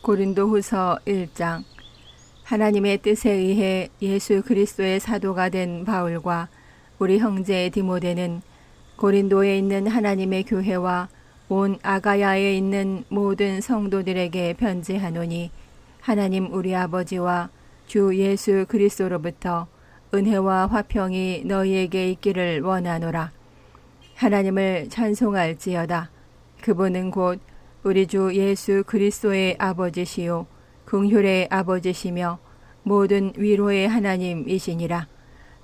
고린도후서 1장. 하나님의 뜻에 의해 예수 그리스도의 사도가 된 바울과 우리 형제 디모데는 고린도에 있는 하나님의 교회와 온 아가야에 있는 모든 성도들에게 편지하노니, 하나님 우리 아버지와 주 예수 그리스도로부터 은혜와 화평이 너희에게 있기를 원하노라. 하나님을 찬송할지어다. 그분은 곧 우리 주 예수 그리스도의 아버지시요 긍휼의 아버지시며 모든 위로의 하나님이시니라.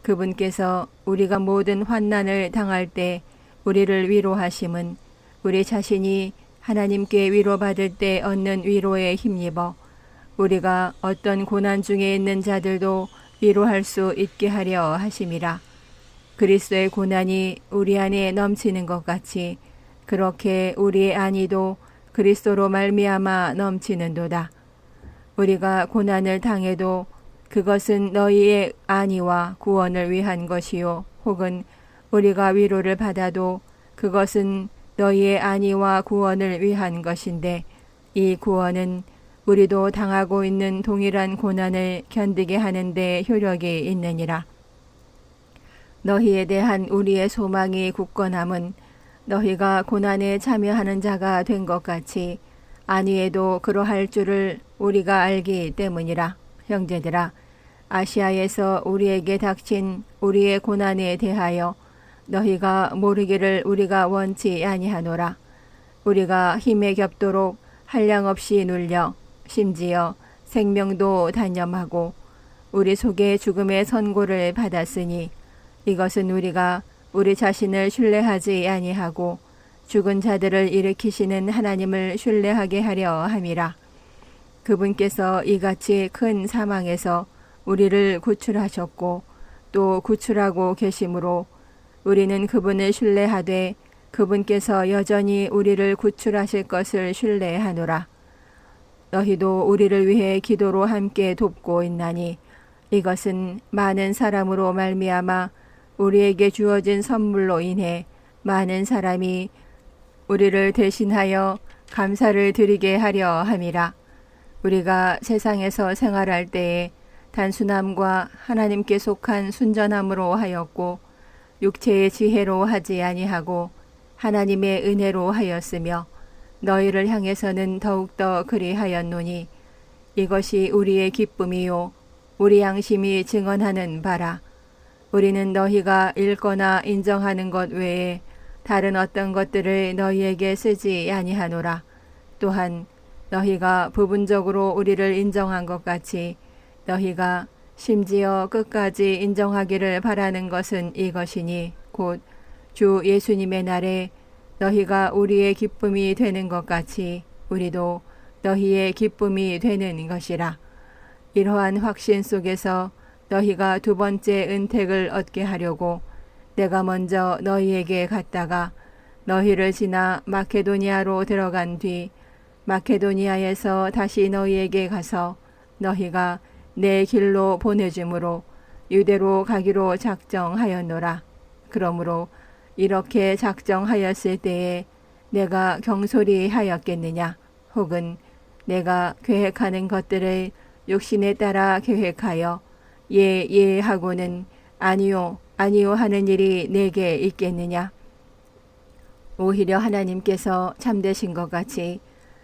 그분께서 우리가 모든 환난을 당할 때 우리를 위로하심은 우리 자신이 하나님께 위로받을 때 얻는 위로에 힘입어 우리가 어떤 고난 중에 있는 자들도 위로할 수 있게 하려 하심이라. 그리스도의 고난이 우리 안에 넘치는 것 같이 그렇게 우리의 안위도 그리스도로 말미암아 넘치는도다. 우리가 고난을 당해도 그것은 너희의 안위와 구원을 위한 것이요, 혹은 우리가 위로를 받아도 그것은 너희의 안위와 구원을 위한 것인데, 이 구원은 우리도 당하고 있는 동일한 고난을 견디게 하는 데 효력이 있느니라. 너희에 대한 우리의 소망이 굳건함은 너희가 고난에 참여하는 자가 된 것 같이 안위에도 그러할 줄을 우리가 알기 때문이라. 형제들아, 아시아에서 우리에게 닥친 우리의 고난에 대하여 너희가 모르기를 우리가 원치 아니하노라. 우리가 힘에 겹도록 한량없이 눌려 심지어 생명도 단념하고 우리 속에 죽음의 선고를 받았으니, 이것은 우리가 우리 자신을 신뢰하지 아니하고 죽은 자들을 일으키시는 하나님을 신뢰하게 하려 함이라. 그분께서 이같이 큰 사망에서 우리를 구출하셨고 또 구출하고 계심으로 우리는 그분을 신뢰하되 그분께서 여전히 우리를 구출하실 것을 신뢰하노라. 너희도 우리를 위해 기도로 함께 돕고 있나니, 이것은 많은 사람으로 말미암아 우리에게 주어진 선물로 인해 많은 사람이 우리를 대신하여 감사를 드리게 하려 함이라. 우리가 세상에서 생활할 때에 단순함과 하나님께 속한 순전함으로 하였고 육체의 지혜로 하지 아니하고 하나님의 은혜로 하였으며 너희를 향해서는 더욱더 그리하였노니, 이것이 우리의 기쁨이요 우리 양심이 증언하는 바라. 우리는 너희가 읽거나 인정하는 것 외에 다른 어떤 것들을 너희에게 쓰지 아니하노라. 또한 너희가 부분적으로 우리를 인정한 것 같이 너희가 심지어 끝까지 인정하기를 바라는 것은 이것이니, 곧 주 예수님의 날에 너희가 우리의 기쁨이 되는 것 같이 우리도 너희의 기쁨이 되는 것이라. 이러한 확신 속에서 너희가 두 번째 은택을 얻게 하려고 내가 먼저 너희에게 갔다가 너희를 지나 마케도니아로 들어간 뒤 마케도니아에서 다시 너희에게 가서 너희가 내 길로 보내줌으로 유대로 가기로 작정하였노라. 그러므로 이렇게 작정하였을 때에 내가 경솔히 하였겠느냐? 혹은 내가 계획하는 것들을 육신에 따라 계획하여 예 하고는 아니요 하는 일이 내게 있겠느냐? 오히려 하나님께서 참되신 것 같이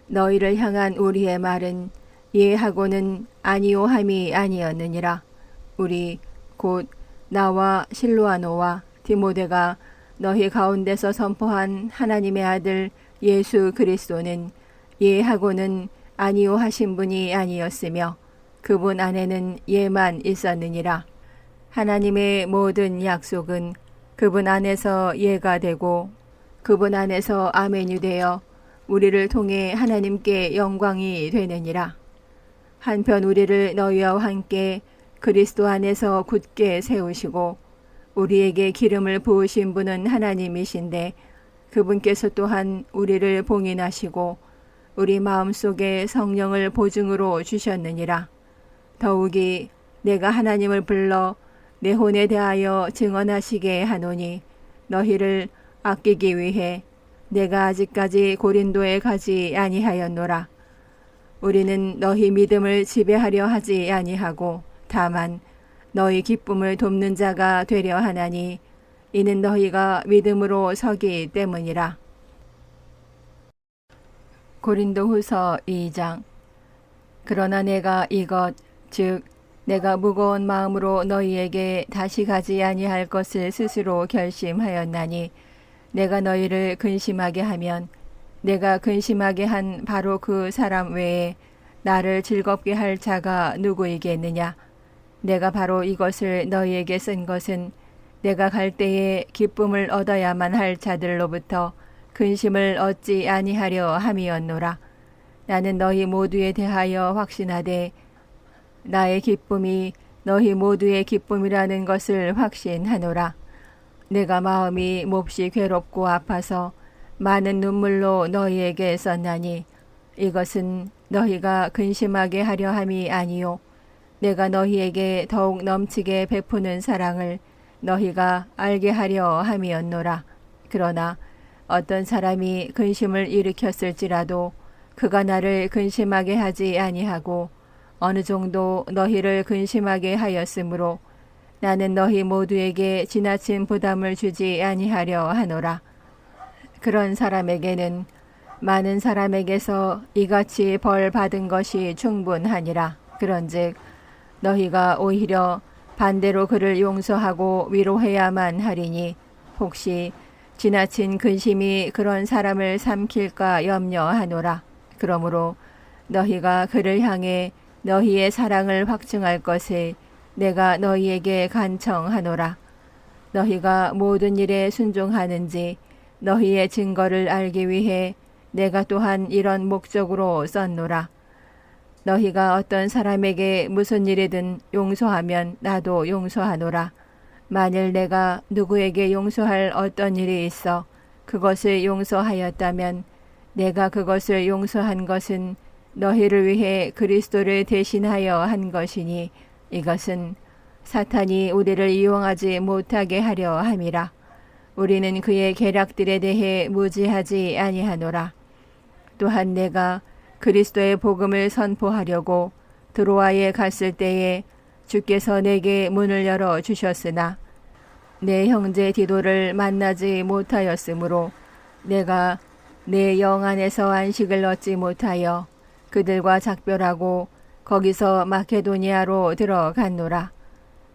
너희를 향한 우리의 말은 예 하고는 아니요 함이 아니었느니라. 우리 곧 나와 실로아노와 디모데가 너희 가운데서 선포한 하나님의 아들 예수 그리스도는 예 하고는 아니요 하신 분이 아니었으며 그분 안에는 예만 있었느니라. 하나님의 모든 약속은 그분 안에서 예가 되고 그분 안에서 아멘이 되어 우리를 통해 하나님께 영광이 되느니라. 한편 우리를 너희와 함께 그리스도 안에서 굳게 세우시고 우리에게 기름을 부으신 분은 하나님이신데, 그분께서 또한 우리를 봉인하시고 우리 마음속에 성령을 보증으로 주셨느니라. 더욱이 내가 하나님을 불러 내 혼에 대하여 증언하시게 하노니, 너희를 아끼기 위해 내가 아직까지 고린도에 가지 아니하였노라. 우리는 너희 믿음을 지배하려 하지 아니하고 다만 너희 기쁨을 돕는 자가 되려 하나니 이는 너희가 믿음으로 서기 때문이라. 고린도후서 2장. 그러나 내가 이것 즉 내가 무거운 마음으로 너희에게 다시 가지 아니할 것을 스스로 결심하였나니 내가 너희를 근심하게 하면 내가 근심하게 한 바로 그 사람 외에 나를 즐겁게 할 자가 누구이겠느냐. 내가 바로 이것을 너희에게 쓴 것은 내가 갈 때에 기쁨을 얻어야만 할 자들로부터 근심을 얻지 아니하려 함이었노라. 나는 너희 모두에 대하여 확신하되 나의 기쁨이 너희 모두의 기쁨이라는 것을 확신하노라. 내가 마음이 몹시 괴롭고 아파서 많은 눈물로 너희에게 썼나니 이것은 너희가 근심하게 하려 함이 아니요 내가 너희에게 더욱 넘치게 베푸는 사랑을 너희가 알게 하려 함이었노라. 그러나 어떤 사람이 근심을 일으켰을지라도 그가 나를 근심하게 하지 아니하고 어느 정도 너희를 근심하게 하였으므로 나는 너희 모두에게 지나친 부담을 주지 아니하려 하노라. 그런 사람에게는 많은 사람에게서 이같이 벌 받은 것이 충분하니라. 그런즉 너희가 오히려 반대로 그를 용서하고 위로해야만 하리니 혹시 지나친 근심이 그런 사람을 삼킬까 염려하노라. 그러므로 너희가 그를 향해 너희의 사랑을 확증할 것을 내가 너희에게 간청하노라. 너희가 모든 일에 순종하는지 너희의 증거를 알기 위해 내가 또한 이런 목적으로 썼노라. 너희가 어떤 사람에게 무슨 일이든 용서하면 나도 용서하노라. 만일 내가 누구에게 용서할 어떤 일이 있어 그것을 용서하였다면 내가 그것을 용서한 것은 너희를 위해 그리스도를 대신하여 한 것이니 이것은 사탄이 우리를 이용하지 못하게 하려 함이라. 우리는 그의 계략들에 대해 무지하지 아니하노라. 또한 내가 그리스도의 복음을 선포하려고 드로아에 갔을 때에 주께서 내게 문을 열어 주셨으나 내 형제 디도를 만나지 못하였으므로 내가 내 영 안에서 안식을 얻지 못하여 그들과 작별하고 거기서 마케도니아로 들어갔노라.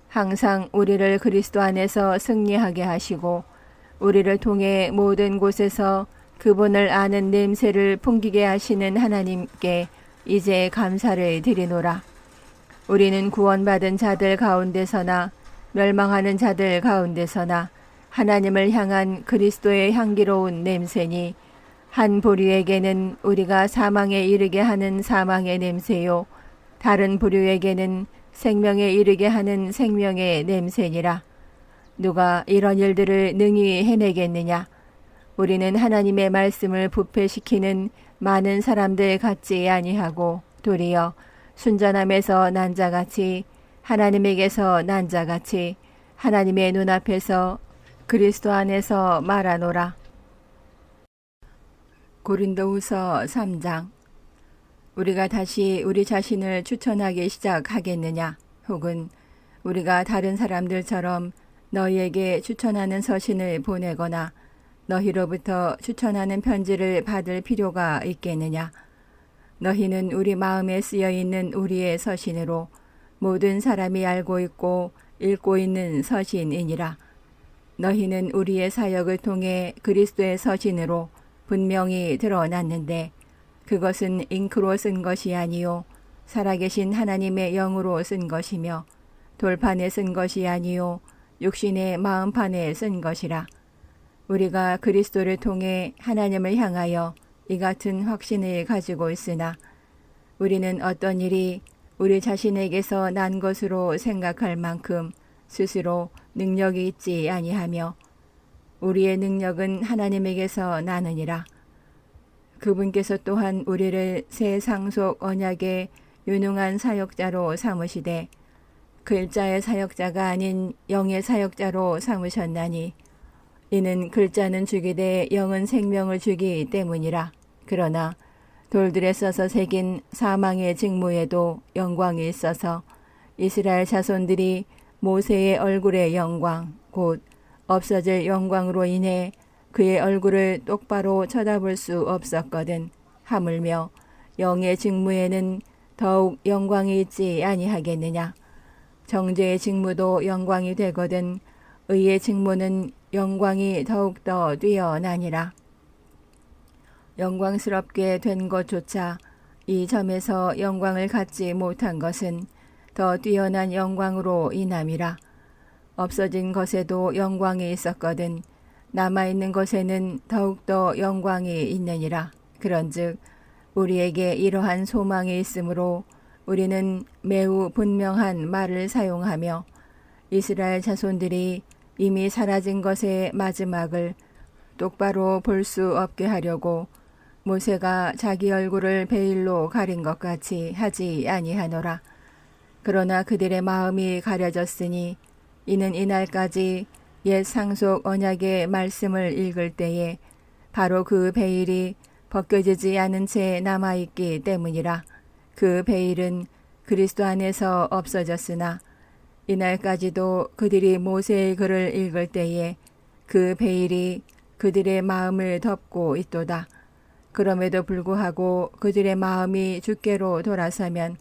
항상 우리를 그리스도 안에서 승리하게 하시고 우리를 통해 모든 곳에서 그분을 아는 냄새를 풍기게 하시는 하나님께 이제 감사를 드리노라. 우리는 구원받은 자들 가운데서나 멸망하는 자들 가운데서나 하나님을 향한 그리스도의 향기로운 냄새니 한 부류에게는 우리가 사망에 이르게 하는 사망의 냄새요 다른 부류에게는 생명에 이르게 하는 생명의 냄새니라. 누가 이런 일들을 능히 해내겠느냐? 우리는 하나님의 말씀을 부패시키는 많은 사람들 같지 아니하고 도리어 순전함에서 난 자같이 하나님에게서 난 자같이 하나님의 눈앞에서 그리스도 안에서 말하노라. 고린도후서 3장. 우리가 다시 우리 자신을 추천하기 시작하겠느냐? 혹은 우리가 다른 사람들처럼 너희에게 추천하는 서신을 보내거나 너희로부터 추천하는 편지를 받을 필요가 있겠느냐? 너희는 우리 마음에 쓰여 있는 우리의 서신으로 모든 사람이 알고 있고 읽고 있는 서신이니라. 너희는 우리의 사역을 통해 그리스도의 서신으로 분명히 드러났는데 그것은 잉크로 쓴 것이 아니요 살아계신 하나님의 영으로 쓴 것이며 돌판에 쓴 것이 아니요 육신의 마음판에 쓴 것이라. 우리가 그리스도를 통해 하나님을 향하여 이 같은 확신을 가지고 있으나 우리는 어떤 일이 우리 자신에게서 난 것으로 생각할 만큼 스스로 능력이 있지 아니하며 우리의 능력은 하나님에게서 나느니라. 그분께서 또한 우리를 새 상속 언약의 유능한 사역자로 삼으시되 글자의 사역자가 아닌 영의 사역자로 삼으셨나니 이는 글자는 죽이되 영은 생명을 주기 때문이라. 그러나 돌들에 써서 새긴 사망의 직무에도 영광이 있어서 이스라엘 자손들이 모세의 얼굴의 영광 곧 없어질 영광으로 인해 그의 얼굴을 똑바로 쳐다볼 수 없었거든. 하물며 영의 직무에는 더욱 영광이 있지 아니하겠느냐. 정죄의 직무도 영광이 되거든 의의 직무는 영광이 더욱더 뛰어나니라. 영광스럽게 된 것조차 이 점에서 영광을 갖지 못한 것은 더 뛰어난 영광으로 인함이라. 없어진 것에도 영광이 있었거든 남아있는 것에는 더욱더 영광이 있느니라. 그런즉 우리에게 이러한 소망이 있으므로 우리는 매우 분명한 말을 사용하며 이스라엘 자손들이 이미 사라진 것의 마지막을 똑바로 볼 수 없게 하려고 모세가 자기 얼굴을 베일로 가린 것 같이 하지 아니하노라. 그러나 그들의 마음이 가려졌으니 이는 이날까지 옛 상속 언약의 말씀을 읽을 때에 바로 그 베일이 벗겨지지 않은 채 남아있기 때문이라. 그 베일은 그리스도 안에서 없어졌으나 이날까지도 그들이 모세의 글을 읽을 때에 그 베일이 그들의 마음을 덮고 있도다. 그럼에도 불구하고 그들의 마음이 주께로 돌아서면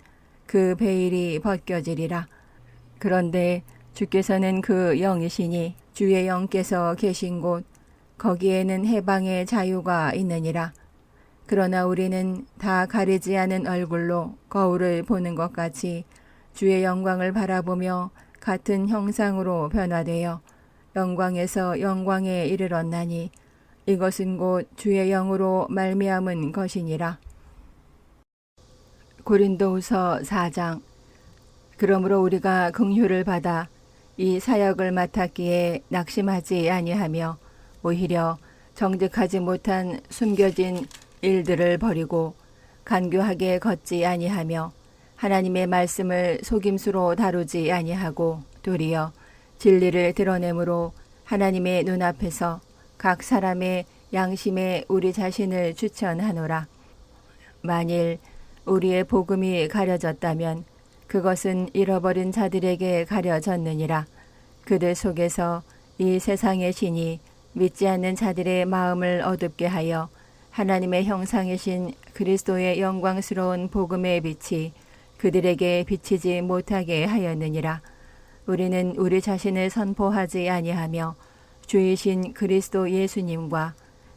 그 베일이 벗겨지리라. 그런데 주께서는 그 영이시니 주의 영께서 계신 곳 거기에는 해방의 자유가 있느니라. 그러나 우리는 다 가리지 않은 얼굴로 거울을 보는 것 같이 주의 영광을 바라보며 같은 형상으로 변화되어 영광에서 영광에 이르렀나니 이것은 곧 주의 영으로 말미암은 것이니라. 고린도후서 4장. 그러므로 우리가 긍휼을 받아 이 사역을 맡았기에 낙심하지 아니하며 오히려 정직하지 못한 숨겨진 일들을 버리고 간교하게 걷지 아니하며 하나님의 말씀을 속임수로 다루지 아니하고 도리어 진리를 드러내므로 하나님의 눈앞에서 각 사람의 양심에 우리 자신을 추천하노라. 만일 우리의 복음이 가려졌다면 그것은 잃어버린 자들에게 가려졌느니라. 그들 속에서 이 세상의 신이 믿지 않는 자들의 마음을 어둡게 하여 하나님의 형상이신 그리스도의 영광스러운 복음의 빛이 그들에게 비치지 못하게 하였느니라. 우리는 우리 자신을 선포하지 아니하며 주이신 그리스도 예수님과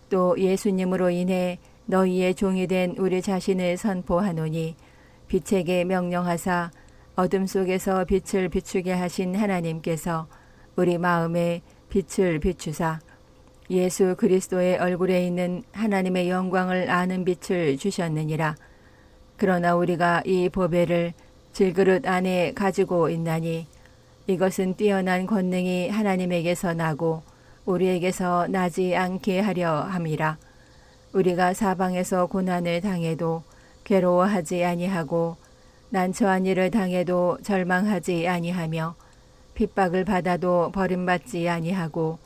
또 예수님으로 인해 너희의 종이 된 우리 자신을 선포하노니 빛에게 명령하사 어둠 속에서 빛을 비추게 하신 하나님께서 우리 마음에 빛을 비추사 예수 그리스도의 얼굴에 있는 하나님의 영광을 아는 빛을 주셨느니라. 그러나 우리가 이 보배를 질그릇 안에 가지고 있나니 이것은 뛰어난 권능이 하나님에게서 나고 우리에게서 나지 않게 하려 함이라. 우리가 사방에서 고난을 당해도 괴로워하지 아니하고 난처한 일을 당해도 절망하지 아니하며 핍박을 받아도 버림받지 아니하고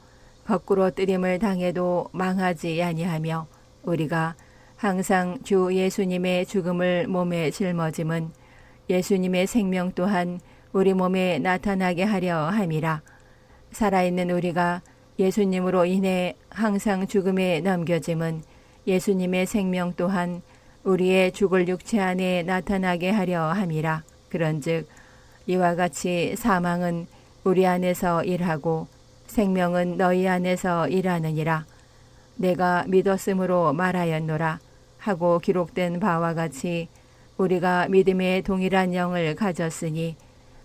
거꾸로 뜨림을 당해도 망하지 아니하며 우리가 항상 주 예수님의 죽음을 몸에 짊어짐은 예수님의 생명 또한 우리 몸에 나타나게 하려 함이라. 살아있는 우리가 예수님으로 인해 항상 죽음에 넘겨짐은 예수님의 생명 또한 우리의 죽을 육체 안에 나타나게 하려 함이라. 그런즉 이와 같이 사망은 우리 안에서 일하고 생명은 너희 안에서 일하느니라. 내가 믿었으므로 말하였노라 하고 기록된 바와 같이 우리가 믿음의 동일한 영을 가졌으니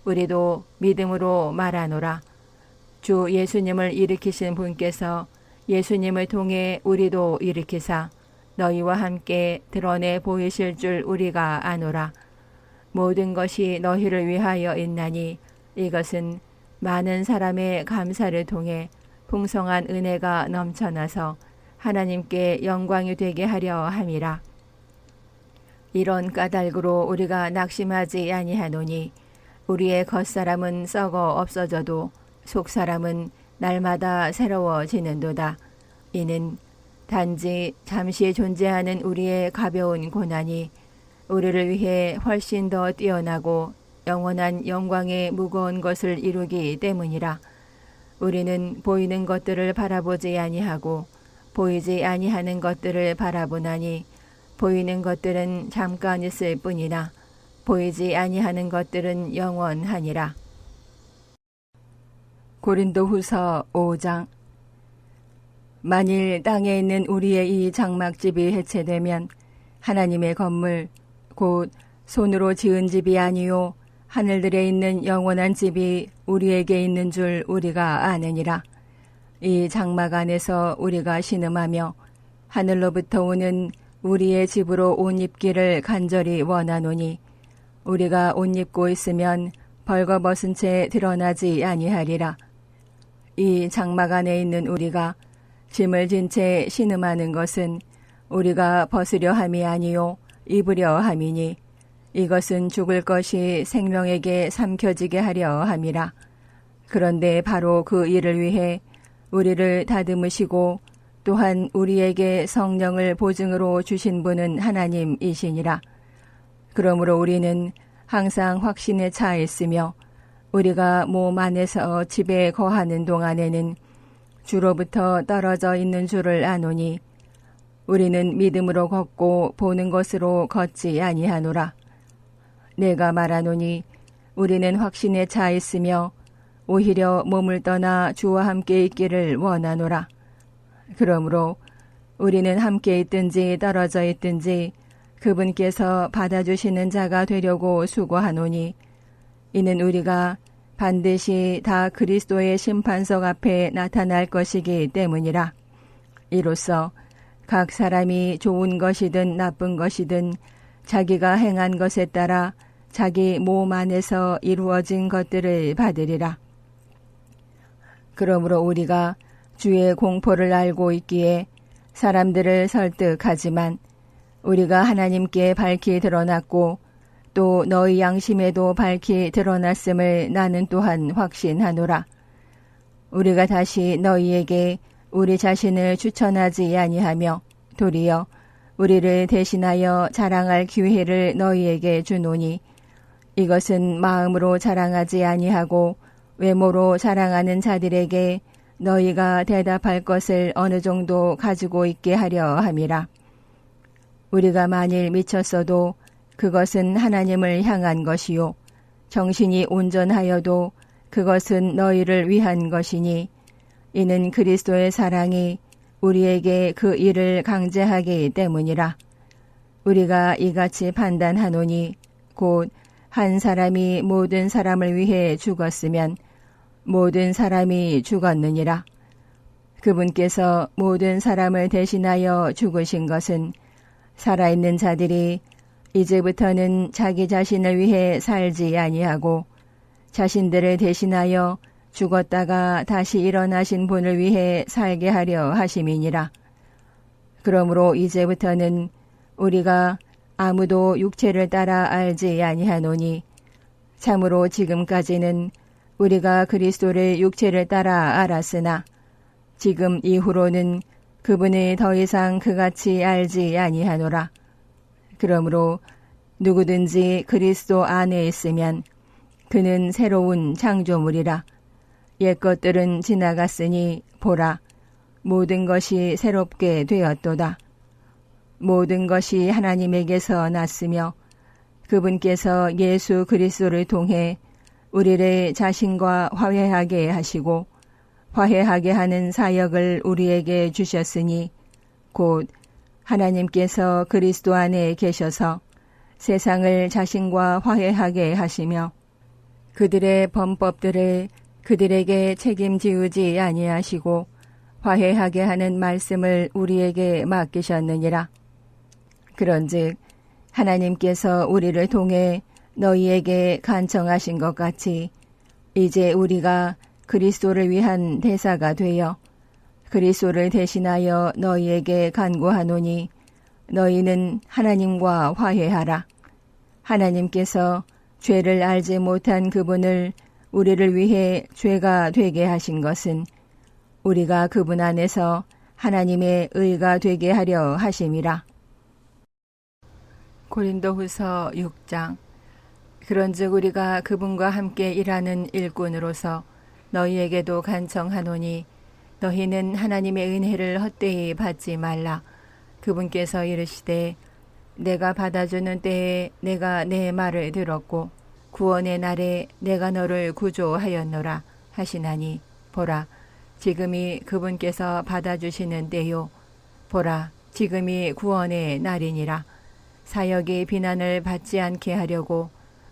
우리도 믿음으로 말하노라. 주 예수님을 일으키신 분께서 예수님을 통해 우리도 일으키사 너희와 함께 드러내 보이실 줄 우리가 아노라. 모든 것이 너희를 위하여 있나니 이것은 많은 사람의 감사를 통해 풍성한 은혜가 넘쳐나서 하나님께 영광이 되게 하려 함이라. 이런 까닭으로 우리가 낙심하지 아니하노니 우리의 겉사람은 썩어 없어져도 속사람은 날마다 새로워지는도다. 이는 단지 잠시 존재하는 우리의 가벼운 고난이 우리를 위해 훨씬 더 뛰어나고 영원한 영광의 무거운 것을 이루기 때문이라. 우리는 보이는 것들을 바라보지 아니하고 보이지 아니하는 것들을 바라보나니 보이는 것들은 잠깐 있을 뿐이나 보이지 아니하는 것들은 영원하니라. 고린도후서 5장. 만일 땅에 있는 우리의 이 장막집이 해체되면 하나님의 건물 곧 손으로 지은 집이 아니요 하늘들에 있는 영원한 집이 우리에게 있는 줄 우리가 아느니라. 이 장막 안에서 우리가 신음하며 하늘로부터 오는 우리의 집으로 옷 입기를 간절히 원하노니 우리가 옷 입고 있으면 벌거벗은 채 드러나지 아니하리라. 이 장막 안에 있는 우리가 짐을 진 채 신음하는 것은 우리가 벗으려 함이 아니요 입으려 함이니 이것은 죽을 것이 생명에게 삼켜지게 하려 함이라. 그런데 바로 그 일을 위해 우리를 다듬으시고 또한 우리에게 성령을 보증으로 주신 분은 하나님이시니라. 그러므로 우리는 항상 확신에 차 있으며 우리가 몸 안에서 집에 거하는 동안에는 주로부터 떨어져 있는 줄을 아노니 우리는 믿음으로 걷고 보는 것으로 걷지 아니하노라. 내가 말하노니 우리는 확신에 차 있으며 오히려 몸을 떠나 주와 함께 있기를 원하노라. 그러므로 우리는 함께 있든지 떨어져 있든지 그분께서 받아주시는 자가 되려고 수고하노니 이는 우리가 반드시 다 그리스도의 심판석 앞에 나타날 것이기 때문이라. 이로써 각 사람이 좋은 것이든 나쁜 것이든 자기가 행한 것에 따라 자기 몸 안에서 이루어진 것들을 받으리라. 그러므로 우리가 주의 공포를 알고 있기에 사람들을 설득하지만 우리가 하나님께 밝히 드러났고 또 너희 양심에도 밝히 드러났음을 나는 또한 확신하노라. 우리가 다시 너희에게 우리 자신을 추천하지 아니하며 도리어 우리를 대신하여 자랑할 기회를 너희에게 주노니 이것은 마음으로 자랑하지 아니하고 외모로 자랑하는 자들에게 너희가 대답할 것을 어느 정도 가지고 있게 하려 함이라. 우리가 만일 미쳤어도 그것은 하나님을 향한 것이요 정신이 온전하여도 그것은 너희를 위한 것이니 이는 그리스도의 사랑이 우리에게 그 일을 강제하기 때문이라. 우리가 이같이 판단하노니 곧 한 사람이 모든 사람을 위해 죽었으면 모든 사람이 죽었느니라. 그분께서 모든 사람을 대신하여 죽으신 것은 살아있는 자들이 이제부터는 자기 자신을 위해 살지 아니하고 자신들을 대신하여 죽었다가 다시 일어나신 분을 위해 살게 하려 하심이니라. 그러므로 이제부터는 우리가 아무도 육체를 따라 알지 아니하노니 참으로 지금까지는 우리가 그리스도를 육체를 따라 알았으나 지금 이후로는 그분을 더 이상 그같이 알지 아니하노라. 그러므로 누구든지 그리스도 안에 있으면 그는 새로운 창조물이라. 옛것들은 지나갔으니 보라, 모든 것이 새롭게 되었도다. 모든 것이 하나님에게서 났으며 그분께서 예수 그리스도를 통해 우리를 자신과 화해하게 하시고 화해하게 하는 사역을 우리에게 주셨으니 곧 하나님께서 그리스도 안에 계셔서 세상을 자신과 화해하게 하시며 그들의 범법들을 그들에게 책임지우지 아니하시고 화해하게 하는 말씀을 우리에게 맡기셨느니라. 그런즉 하나님께서 우리를 통해 너희에게 간청하신 것 같이 이제 우리가 그리스도를 위한 대사가 되어 그리스도를 대신하여 너희에게 간구하노니 너희는 하나님과 화해하라. 하나님께서 죄를 알지 못한 그분을 우리를 위해 죄가 되게 하신 것은 우리가 그분 안에서 하나님의 의가 되게 하려 하심이라. 고린도후서 6장. 그런즉 우리가 그분과 함께 일하는 일꾼으로서 너희에게도 간청하노니 너희는 하나님의 은혜를 헛되이 받지 말라. 그분께서 이르시되 내가 받아주는 때에 내가 내 말을 들었고 구원의 날에 내가 너를 구조하였노라 하시나니 보라 지금이 그분께서 받아주시는 때요 보라 지금이 구원의 날이니라. 사역이 비난을 받지 않게 하려고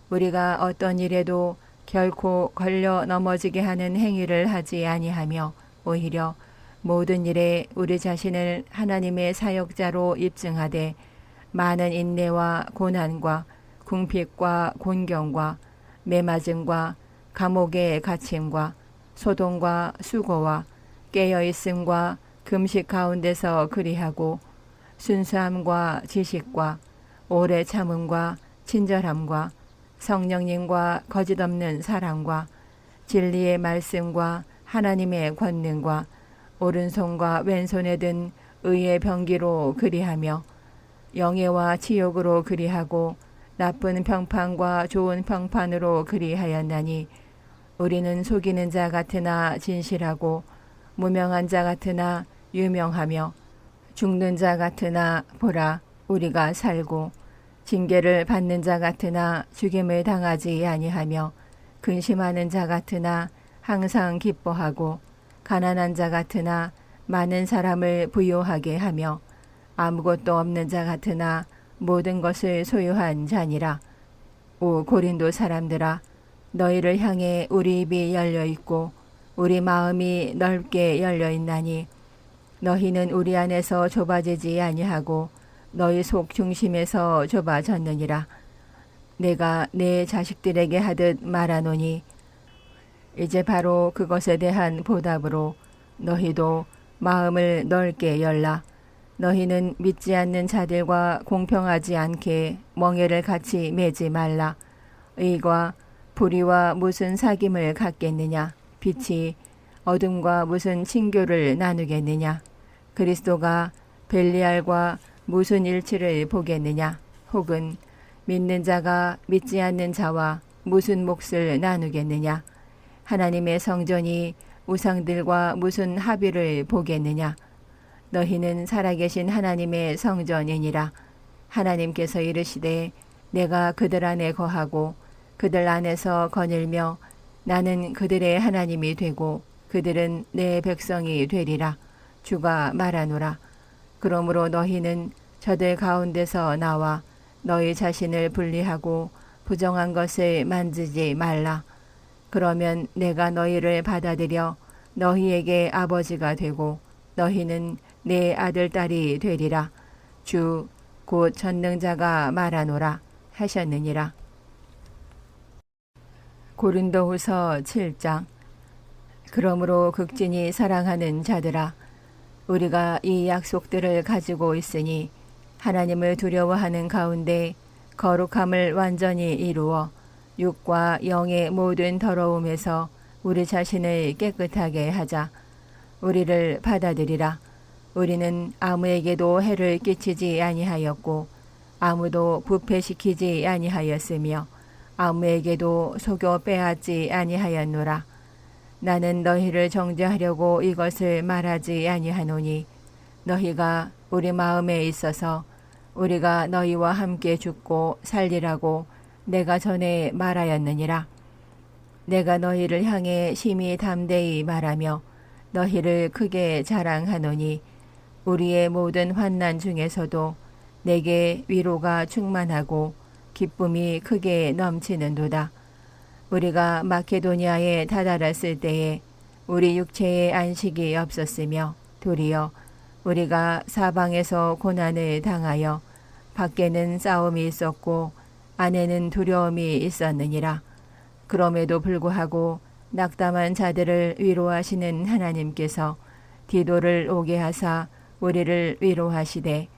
우리가 어떤 일에도 결코 걸려 넘어지게 하는 행위를 하지 아니하며 오히려 모든 일에 우리 자신을 하나님의 사역자로 입증하되 많은 인내와 고난과 궁핍과 곤경과 매맞음과 감옥의 갇힘과 소동과 수고와 깨어있음과 금식 가운데서 그리하고 순수함과 지식과 오래 참음과 친절함과 성령님과 거짓없는 사랑과 진리의 말씀과 하나님의 권능과 오른손과 왼손에 든 의의 병기로 그리하며 영예와 치욕으로 그리하고 나쁜 평판과 좋은 평판으로 그리하였나니 우리는 속이는 자 같으나 진실하고 무명한 자 같으나 유명하며 죽는 자 같으나 보라 우리가 살고 징계를 받는 자 같으나 죽임을 당하지 아니하며 근심하는 자 같으나 항상 기뻐하고 가난한 자 같으나 많은 사람을 부요하게 하며 아무것도 없는 자 같으나 모든 것을 소유한 자니라. 오 고린도 사람들아 너희를 향해 우리 입이 열려 있고 우리 마음이 넓게 열려 있나니 너희는 우리 안에서 좁아지지 아니하고 너희 속 중심에서 좁아졌느니라. 내가 내 자식들에게 하듯 말하노니 이제 바로 그것에 대한 보답으로 너희도 마음을 넓게 열라. 너희는 믿지 않는 자들과 공평하지 않게 멍에를 같이 매지 말라. 의과 불의와 무슨 사귐을 갖겠느냐. 빛이 어둠과 무슨 친교를 나누겠느냐. 그리스도가 벨리알과 무슨 일치를 보겠느냐. 혹은 믿는 자가 믿지 않는 자와 무슨 몫을 나누겠느냐. 하나님의 성전이 우상들과 무슨 합의를 보겠느냐. 너희는 살아계신 하나님의 성전이니라. 하나님께서 이르시되 내가 그들 안에 거하고 그들 안에서 거닐며 나는 그들의 하나님이 되고 그들은 내 백성이 되리라. 주가 말하노라. 그러므로 너희는 저들 가운데서 나와 너희 자신을 분리하고 부정한 것을 만지지 말라. 그러면 내가 너희를 받아들여 너희에게 아버지가 되고 너희는 내 아들 딸이 되리라. 주 곧 전능자가 말하노라 하셨느니라. 고린도후서 7장. 그러므로 극진히 사랑하는 자들아 우리가 이 약속들을 가지고 있으니 하나님을 두려워하는 가운데 거룩함을 완전히 이루어 육과 영의 모든 더러움에서 우리 자신을 깨끗하게 하자. 우리를 받아들이라. 우리는 아무에게도 해를 끼치지 아니하였고 아무도 부패시키지 아니하였으며 아무에게도 속여 빼앗지 아니하였노라. 나는 너희를 정죄하려고 이것을 말하지 아니하노니 너희가 우리 마음에 있어서 우리가 너희와 함께 죽고 살리라고 내가 전에 말하였느니라. 내가 너희를 향해 심히 담대히 말하며 너희를 크게 자랑하노니 우리의 모든 환난 중에서도 내게 위로가 충만하고 기쁨이 크게 넘치는도다. 우리가 마케도니아에 다다랐을 때에 우리 육체에 안식이 없었으며 도리어 우리가 사방에서 고난을 당하여 밖에는 싸움이 있었고 안에는 두려움이 있었느니라. 그럼에도 불구하고 낙담한 자들을 위로하시는 하나님께서 디도를 오게 하사 우리를 위로하시되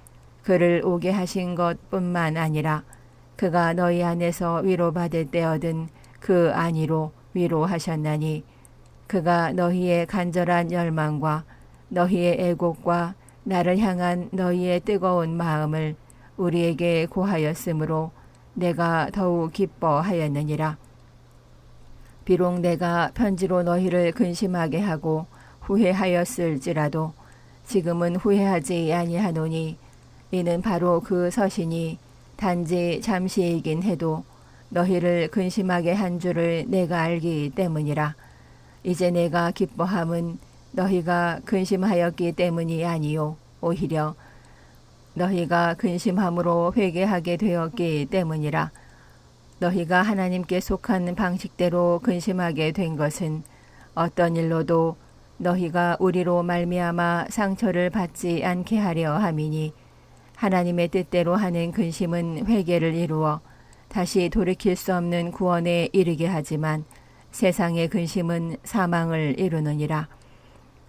그를 오게 하신 것뿐만 아니라 그가 너희 안에서 위로받을 때 얻은 그 안위로 위로하셨나니 그가 너희의 간절한 열망과 너희의 애곡과 나를 향한 너희의 뜨거운 마음을 우리에게 고하였으므로 내가 더욱 기뻐하였느니라. 비록 내가 편지로 너희를 근심하게 하고 후회하였을지라도 지금은 후회하지 아니하노니 이는 바로 그 서신이 단지 잠시이긴 해도 너희를 근심하게 한 줄을 내가 알기 때문이라. 이제 내가 기뻐함은 너희가 근심하였기 때문이 아니요 오히려 너희가 근심함으로 회개하게 되었기 때문이라. 너희가 하나님께 속한 방식대로 근심하게 된 것은 어떤 일로도 너희가 우리로 말미암아 상처를 받지 않게 하려 함이니 하나님의 뜻대로 하는 근심은 회개를 이루어 다시 돌이킬 수 없는 구원에 이르게 하지만 세상의 근심은 사망을 이루느니라.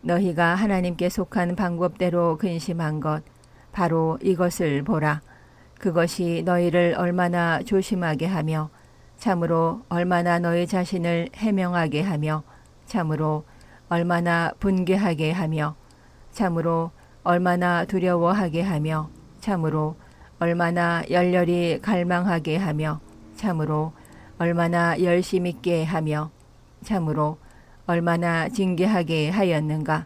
너희가 하나님께 속한 방법대로 근심한 것 바로 이것을 보라. 그것이 너희를 얼마나 조심하게 하며 참으로 얼마나 너희 자신을 해명하게 하며 참으로 얼마나 분개하게 하며 참으로 얼마나 두려워하게 하며 참으로 얼마나 열렬히 갈망하게 하며 참으로 얼마나 열심 있게 하며 참으로 얼마나 징계하게 하였는가.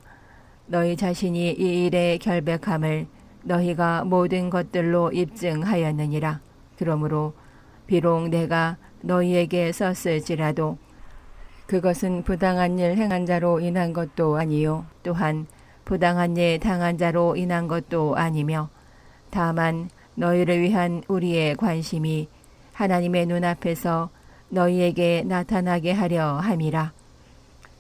너희 자신이 이 일의 결백함을 너희가 모든 것들로 입증하였느니라. 그러므로 비록 내가 너희에게 썼을지라도 그것은 부당한 일 행한 자로 인한 것도 아니요 또한 부당한 일 당한 자로 인한 것도 아니며 다만 너희를 위한 우리의 관심이 하나님의 눈앞에서 너희에게 나타나게 하려 함이라.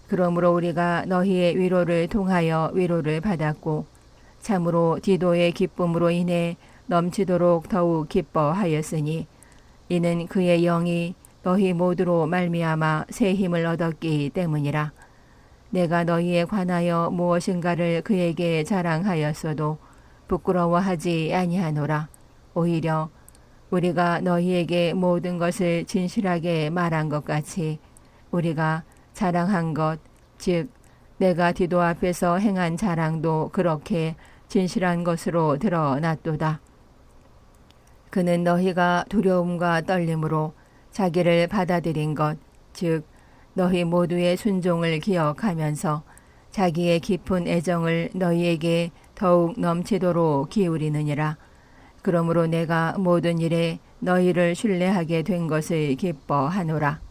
그러므로 우리가 너희의 위로를 통하여 위로를 받았고 참으로 디도의 기쁨으로 인해 넘치도록 더욱 기뻐하였으니 이는 그의 영이 너희 모두로 말미암아 새 힘을 얻었기 때문이라. 내가 너희에 관하여 무엇인가를 그에게 자랑하였어도 부끄러워하지 아니하노라. 오히려 우리가 너희에게 모든 것을 진실하게 말한 것 같이 우리가 자랑한 것, 즉 내가 디도 앞에서 행한 자랑도 그렇게 진실한 것으로 드러났도다. 그는 너희가 두려움과 떨림으로 자기를 받아들인 것, 즉 너희 모두의 순종을 기억하면서 자기의 깊은 애정을 너희에게 더욱 넘치도록 기울이느니라. 그러므로 내가 모든 일에 너희를 신뢰하게 된 것을 기뻐하노라.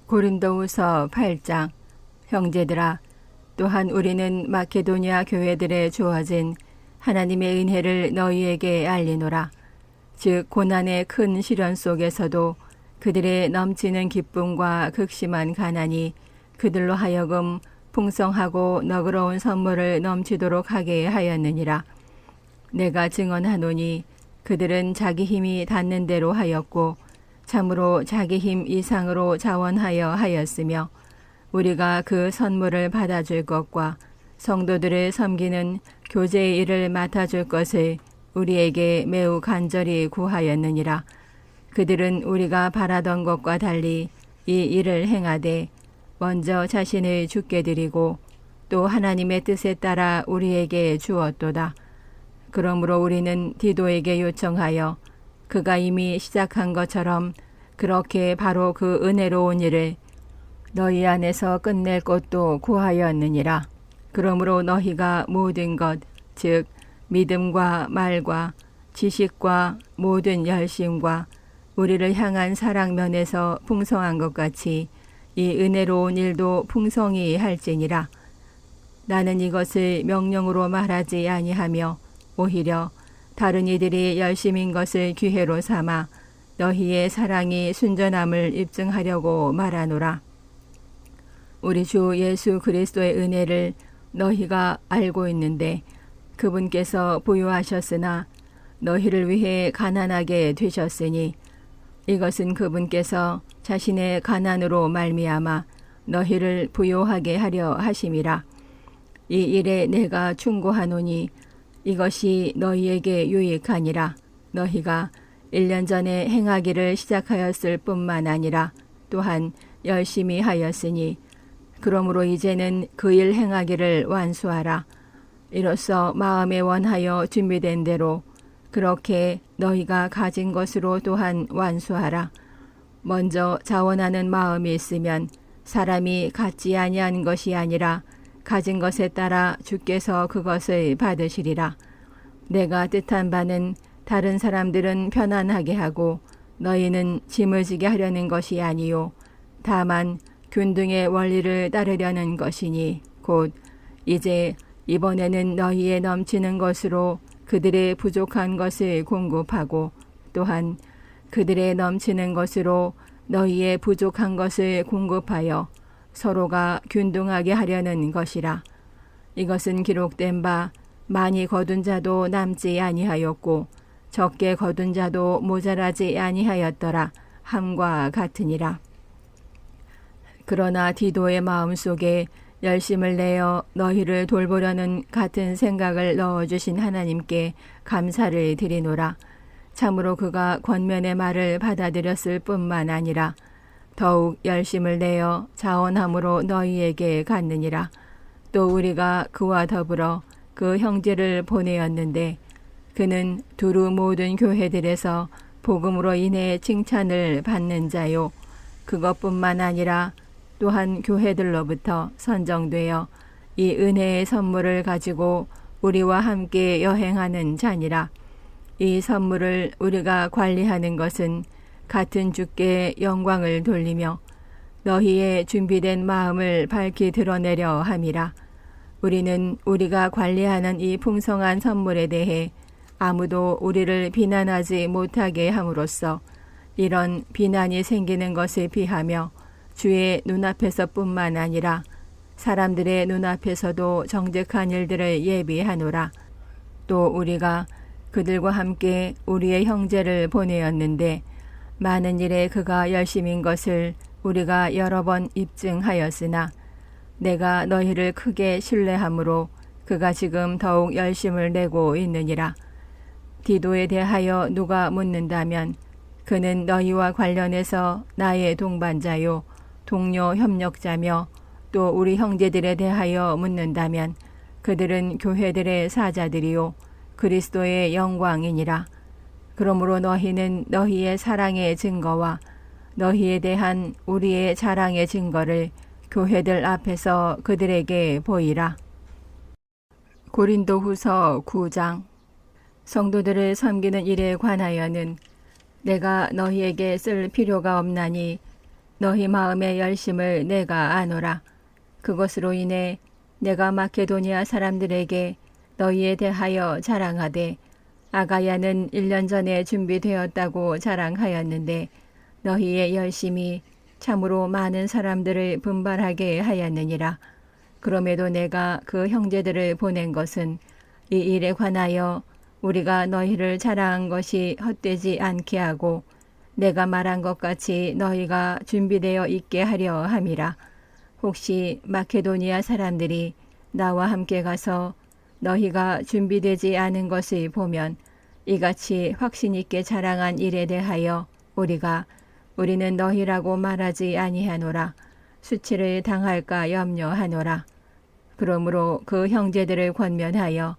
고린도후서 8장. 형제들아, 또한 우리는 마케도니아 교회들에 주어진 하나님의 은혜를 너희에게 알리노라. 즉 고난의 큰 시련 속에서도 그들의 넘치는 기쁨과 극심한 가난이 그들로 하여금 풍성하고 너그러운 선물을 넘치도록 하게 하였느니라. 내가 증언하노니 그들은 자기 힘이 닿는 대로 하였고 참으로 자기 힘 이상으로 자원하여 하였으며 우리가 그 선물을 받아줄 것과 성도들을 섬기는 교제의 일을 맡아줄 것을 우리에게 매우 간절히 구하였느니라. 그들은 우리가 바라던 것과 달리 이 일을 행하되 먼저 자신을 주께 드리고 또 하나님의 뜻에 따라 우리에게 주었도다. 그러므로 우리는 디도에게 요청하여 그가 이미 시작한 것처럼 그렇게 바로 그 은혜로운 일을 너희 안에서 끝낼 것도 구하였느니라. 그러므로 너희가 모든 것, 즉 믿음과 말과 지식과 모든 열심과 우리를 향한 사랑 면에서 풍성한 것 같이 이 은혜로운 일도 풍성히 할지니라. 나는 이것을 명령으로 말하지 아니하며 오히려 다른 이들이 열심인 것을 기회로 삼아 너희의 사랑이 순전함을 입증하려고 말하노라. 우리 주 예수 그리스도의 은혜를 너희가 알고 있는데 그분께서 부유하셨으나 너희를 위해 가난하게 되셨으니 이것은 그분께서 자신의 가난으로 말미암아 너희를 부유하게 하려 하심이라. 이 일에 내가 충고하노니 이것이 너희에게 유익하니라. 너희가 1년 전에 행하기를 시작하였을 뿐만 아니라 또한 열심히 하였으니 그러므로 이제는 그 일 행하기를 완수하라. 이로써 마음에 원하여 준비된 대로 그렇게 너희가 가진 것으로 또한 완수하라. 먼저 자원하는 마음이 있으면 사람이 갖지 아니한 것이 아니라 가진 것에 따라 주께서 그것을 받으시리라. 내가 뜻한 바는 다른 사람들은 편안하게 하고 너희는 짐을 지게 하려는 것이 아니요 다만 균등의 원리를 따르려는 것이니 곧 이제 이번에는 너희의 넘치는 것으로 그들의 부족한 것을 공급하고 또한 그들의 넘치는 것으로 너희의 부족한 것을 공급하여 서로가 균등하게 하려는 것이라. 이것은 기록된 바 많이 거둔 자도 남지 아니하였고 적게 거둔 자도 모자라지 아니하였더라 함과 같으니라. 그러나 디도의 마음속에 열심을 내어 너희를 돌보려는 같은 생각을 넣어주신 하나님께 감사를 드리노라. 참으로 그가 권면의 말을 받아들였을 뿐만 아니라 더욱 열심을 내어 자원함으로 너희에게 갔느니라. 또 우리가 그와 더불어 그 형제를 보내었는데 그는 두루 모든 교회들에서 복음으로 인해 칭찬을 받는 자요 그것뿐만 아니라 또한 교회들로부터 선정되어 이 은혜의 선물을 가지고 우리와 함께 여행하는 자니라. 이 선물을 우리가 관리하는 것은 같은 주께 영광을 돌리며 너희의 준비된 마음을 밝히 드러내려 함이라. 우리는 우리가 관리하는 이 풍성한 선물에 대해 아무도 우리를 비난하지 못하게 함으로써 이런 비난이 생기는 것을 피하며 주의 눈앞에서 뿐만 아니라 사람들의 눈앞에서도 정직한 일들을 예비하노라. 또 우리가 그들과 함께 우리의 형제를 보내었는데 많은 일에 그가 열심인 것을 우리가 여러 번 입증하였으나 내가 너희를 크게 신뢰하므로 그가 지금 더욱 열심을 내고 있느니라. 디도에 대하여 누가 묻는다면 그는 너희와 관련해서 나의 동반자요 동료 협력자며 또 우리 형제들에 대하여 묻는다면 그들은 교회들의 사자들이요 그리스도의 영광이니라. 그러므로 너희는 너희의 사랑의 증거와 너희에 대한 우리의 자랑의 증거를 교회들 앞에서 그들에게 보이라. 고린도후서 9장. 성도들을 섬기는 일에 관하여는 내가 너희에게 쓸 필요가 없나니 너희 마음의 열심을 내가 아노라. 그것으로 인해 내가 마케도니아 사람들에게 너희에 대하여 자랑하되 아가야는 1년 전에 준비되었다고 자랑하였는데 너희의 열심이 참으로 많은 사람들을 분발하게 하였느니라. 그럼에도 내가 그 형제들을 보낸 것은 이 일에 관하여 우리가 너희를 자랑한 것이 헛되지 않게 하고 내가 말한 것 같이 너희가 준비되어 있게 하려 함이라. 혹시 마케도니아 사람들이 나와 함께 가서 너희가 준비되지 않은 것을 보면 이같이 확신 있게 자랑한 일에 대하여 우리는 너희라고 말하지 아니하노라. 수치를 당할까 염려하노라. 그러므로 그 형제들을 권면하여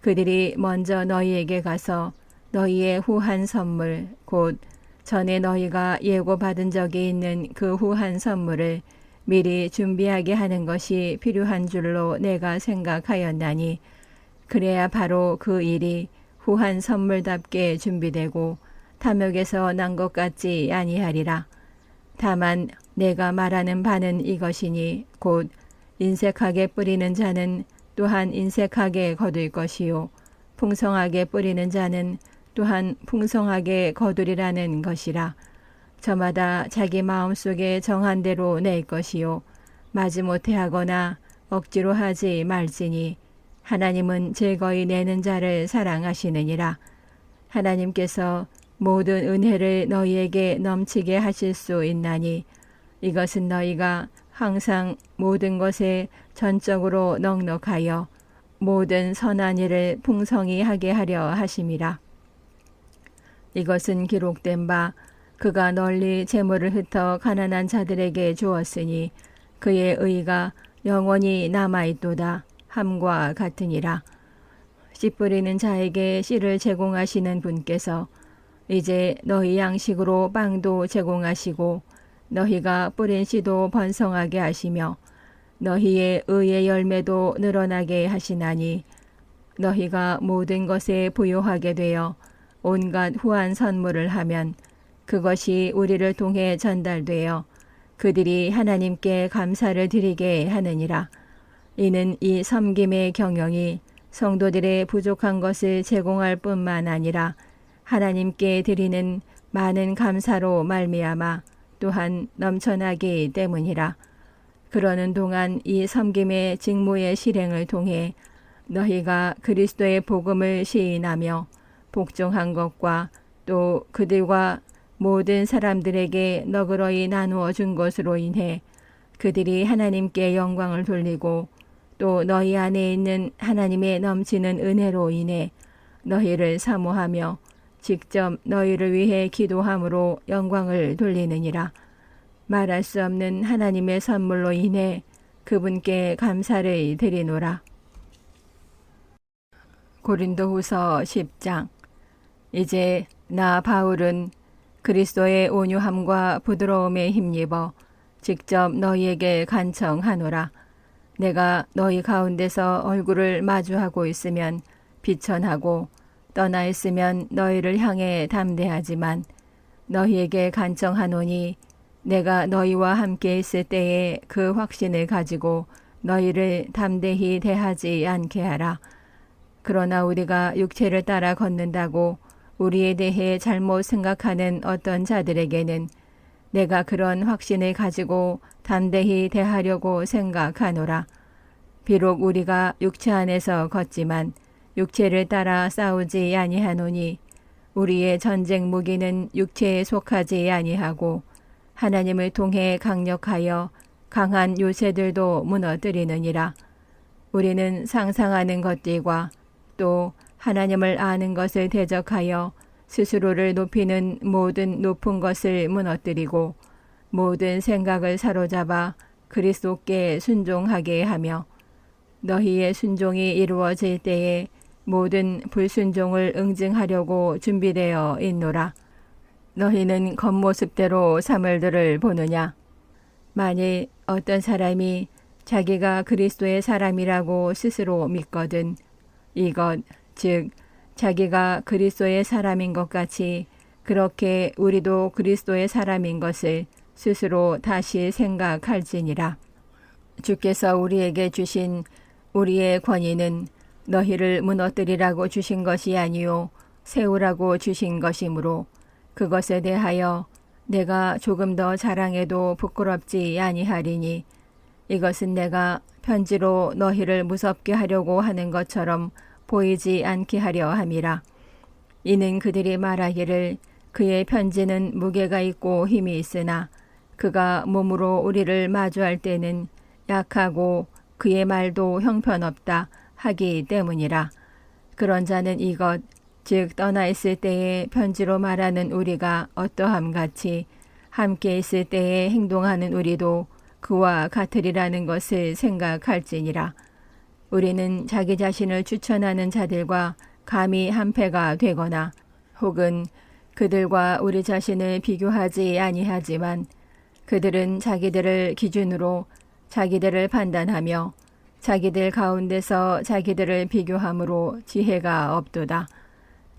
그들이 먼저 너희에게 가서 너희의 후한 선물 곧 전에 너희가 예고받은 적이 있는 그 후한 선물을 미리 준비하게 하는 것이 필요한 줄로 내가 생각하였나니 그래야 바로 그 일이 후한 선물답게 준비되고 탐욕에서 난 것 같지 아니하리라. 다만 내가 말하는 바는 이것이니 곧 인색하게 뿌리는 자는 또한 인색하게 거둘 것이요 풍성하게 뿌리는 자는 또한 풍성하게 거두리라는 것이라. 저마다 자기 마음속에 정한 대로 낼 것이요 마지못해 하거나 억지로 하지 말지니 하나님은 즐거이 내는 자를 사랑하시느니라. 하나님께서 모든 은혜를 너희에게 넘치게 하실 수 있나니 이것은 너희가 항상 모든 것에 전적으로 넉넉하여 모든 선한 일을 풍성히 하게 하려 하심이라. 이것은 기록된 바 그가 널리 재물을 흩어 가난한 자들에게 주었으니 그의 의가 영원히 남아있도다 함과 같으니라. 씨 뿌리는 자에게 씨를 제공하시는 분께서 이제 너희 양식으로 빵도 제공하시고 너희가 뿌린 씨도 번성하게 하시며 너희의 의의 열매도 늘어나게 하시나니 너희가 모든 것에 부요하게 되어 온갖 후한 선물을 하면 그것이 우리를 통해 전달되어 그들이 하나님께 감사를 드리게 하느니라. 이는 이 섬김의 경영이 성도들의 부족한 것을 제공할 뿐만 아니라 하나님께 드리는 많은 감사로 말미암아 또한 넘쳐나기 때문이라. 그러는 동안 이 섬김의 직무의 실행을 통해 너희가 그리스도의 복음을 시인하며 복종한 것과 또 그들과 모든 사람들에게 너그러이 나누어 준 것으로 인해 그들이 하나님께 영광을 돌리고 또 너희 안에 있는 하나님의 넘치는 은혜로 인해 너희를 사모하며 직접 너희를 위해 기도함으로 영광을 돌리느니라. 말할 수 없는 하나님의 선물로 인해 그분께 감사를 드리노라. 고린도후서 10장. 이제 나 바울은 그리스도의 온유함과 부드러움에 힘입어 직접 너희에게 간청하노라. 내가 너희 가운데서 얼굴을 마주하고 있으면 비천하고 떠나 있으면 너희를 향해 담대하지만 너희에게 간청하노니 내가 너희와 함께 있을 때에 그 확신을 가지고 너희를 담대히 대하지 않게 하라. 그러나 우리가 육체를 따라 걷는다고 우리에 대해 잘못 생각하는 어떤 자들에게는 내가 그런 확신을 가지고 담대히 대하려고 생각하노라. 비록 우리가 육체 안에서 걷지만 육체를 따라 싸우지 아니하노니 우리의 전쟁 무기는 육체에 속하지 아니하고 하나님을 통해 강력하여 강한 요새들도 무너뜨리느니라. 우리는 상상하는 것들과 또 하나님을 아는 것을 대적하여 스스로를 높이는 모든 높은 것을 무너뜨리고 모든 생각을 사로잡아 그리스도께 순종하게 하며 너희의 순종이 이루어질 때에 모든 불순종을 응징하려고 준비되어 있노라. 너희는 겉모습대로 사물들을 보느냐? 만일 어떤 사람이 자기가 그리스도의 사람이라고 스스로 믿거든 이것 즉 자기가 그리스도의 사람인 것 같이 그렇게 우리도 그리스도의 사람인 것을 스스로 다시 생각할지니라. 주께서 우리에게 주신 우리의 권위는 너희를 무너뜨리라고 주신 것이 아니요 세우라고 주신 것이므로 그것에 대하여 내가 조금 더 자랑해도 부끄럽지 아니하리니 이것은 내가 편지로 너희를 무섭게 하려고 하는 것처럼 보이지 않게 하려 함이라. 이는 그들이 말하기를 그의 편지는 무게가 있고 힘이 있으나 그가 몸으로 우리를 마주할 때는 약하고 그의 말도 형편없다 하기 때문이라. 그런 자는 이것 즉 떠나 있을 때에 편지로 말하는 우리가 어떠함 같이 함께 있을 때에 행동하는 우리도 그와 같으리라는 것을 생각할지니라. 우리는 자기 자신을 추천하는 자들과 감히 한패가 되거나 혹은 그들과 우리 자신을 비교하지 아니하지만 그들은 자기들을 기준으로 자기들을 판단하며 자기들 가운데서 자기들을 비교함으로 지혜가 없도다.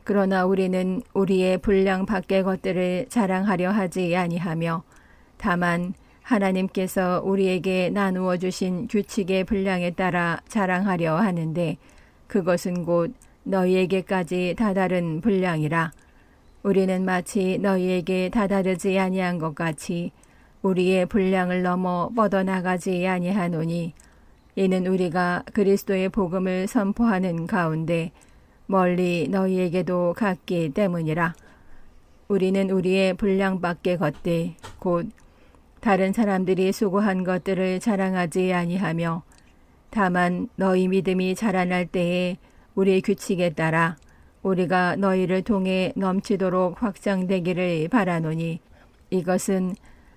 그러나 우리는 우리의 분량 밖의 것들을 자랑하려 하지 아니하며 다만 하나님께서 우리에게 나누어 주신 규칙의 분량에 따라 자랑하려 하는데 그것은 곧 너희에게까지 다다른 분량이라. 우리는 마치 너희에게 다다르지 아니한 것 같이 우리의 분량을 넘어 뻗어나가지 아니하노니 이는 우리가 그리스도의 복음을 선포하는 가운데 멀리 너희에게도 갔기 때문이라. 우리는 우리의 분량 밖의 것들 곧 다른 사람들이 수고한 것들을 자랑하지 아니하며 다만 너희 믿음이 자라날 때에 우리 규칙에 따라 우리가 너희를 통해 넘치도록 확장되기를 바라노니 이것은